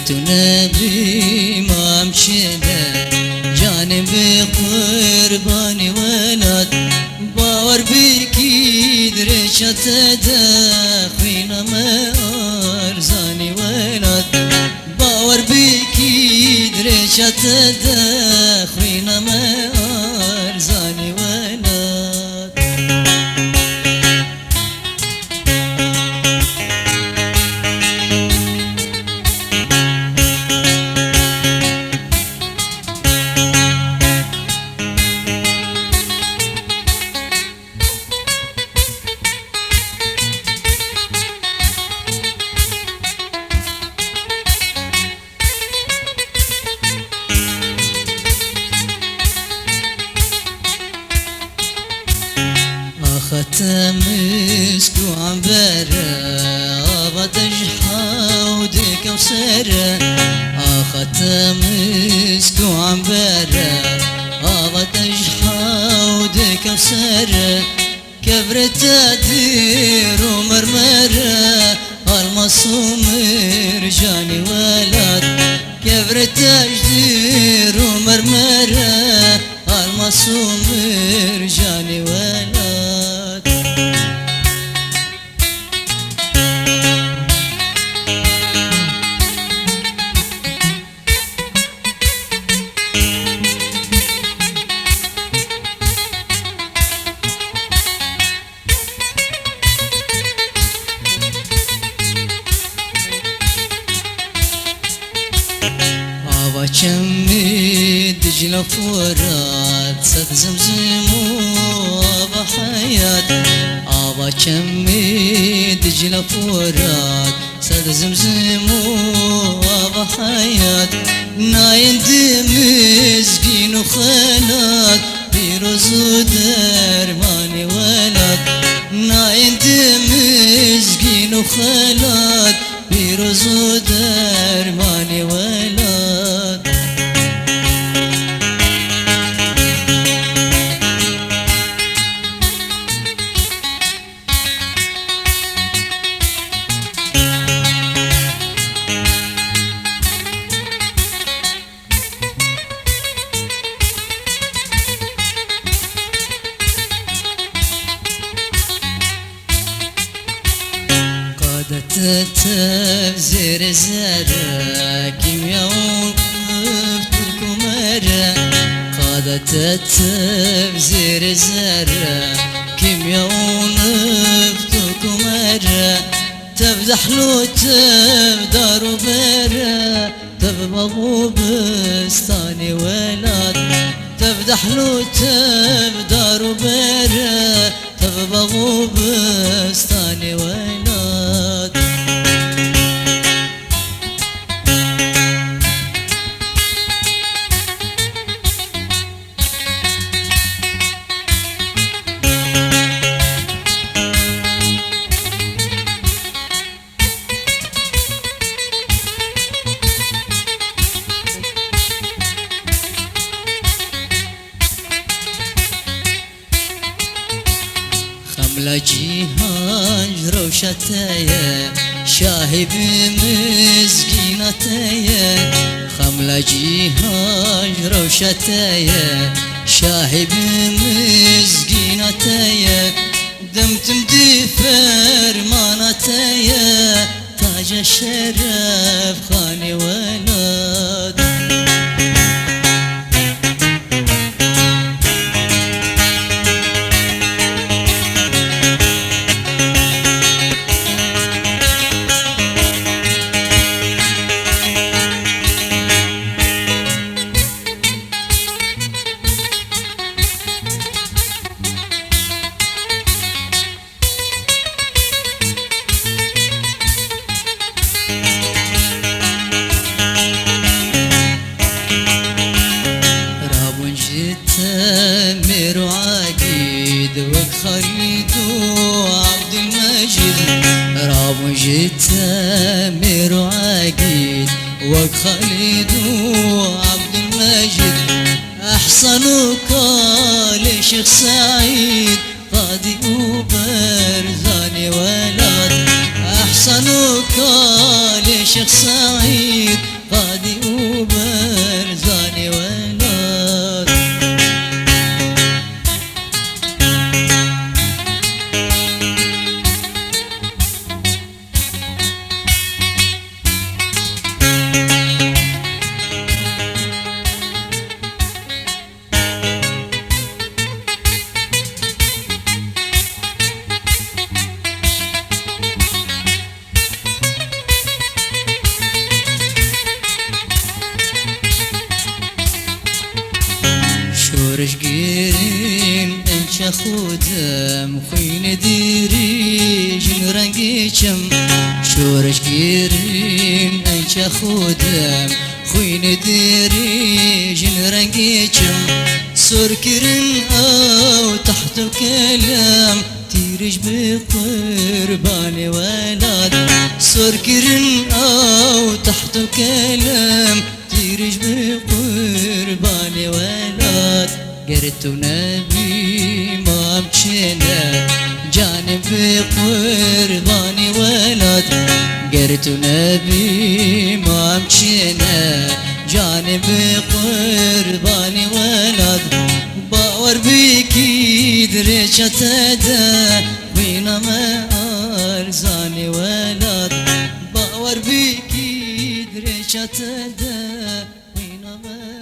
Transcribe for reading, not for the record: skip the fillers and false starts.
نبي ما مشينا جانب قرباني ولد باور بيكي درشت دخينا ما أرزاني ولد باور بيكي درشت دخينا ما أرزاني ولد ختمسك وعنبرة أبدج حودك وسرة ختمسك وعنبرة أبدج حودك وسرة كبرت دير ومرمرة المصوم رجاني ولد كبرت دير ومرمرة المصوم رجاني ولد كمي دجلة فرات سد زمزم وابا حياة ابا كمي دجلة فرات سد زمزم وابا حياة ناين دمزقين وخلات بيروز ودرماني ولد ناين دمزقين وخلات بيروز ودرماني ولد تفزير زرع كيمياء وقفت الكمرة قادت تفزير زرع كيمياء ونفت الكمرة تفزح له تفدار وبرة تفبغو بستاني ولد تفدح له تفدار وبرة تفبغو بستاني ولد خملة جيهان روشتايا شاهب مسكينتايا خملة جيهان روشتايا شاهب مسكينتايا دمتم دي فرمانتايا تاج الشرف خاني ولد تامر عقيد وخليد وعبد المجيد راب تامر عقيد وخليد وعبد المجيد أحسنك لشيخ سعيد قاضي وبرزاني ولد أحسنك لشيخ الشيخ سعيد قاضي وبرزاني ولاد. شورش قيرين انشا خودم خوين ديري جن رنقيشم. شورش قيرين انشا خودم خوين ديري جن رنقيشم. سور كرن او تحت كلام تيرج بقرباني ولاد. سور كرن او تحت كلام تيرج بقرباني ولاد. قرت نبي ما مشينا جانب قرباني ولاد. قرت نبي ما مشينا جانب قرباني ولاد. باور بيكي دريشة تدا بينما أرزاني ولاد. باور بيكي دريشة تدا بينما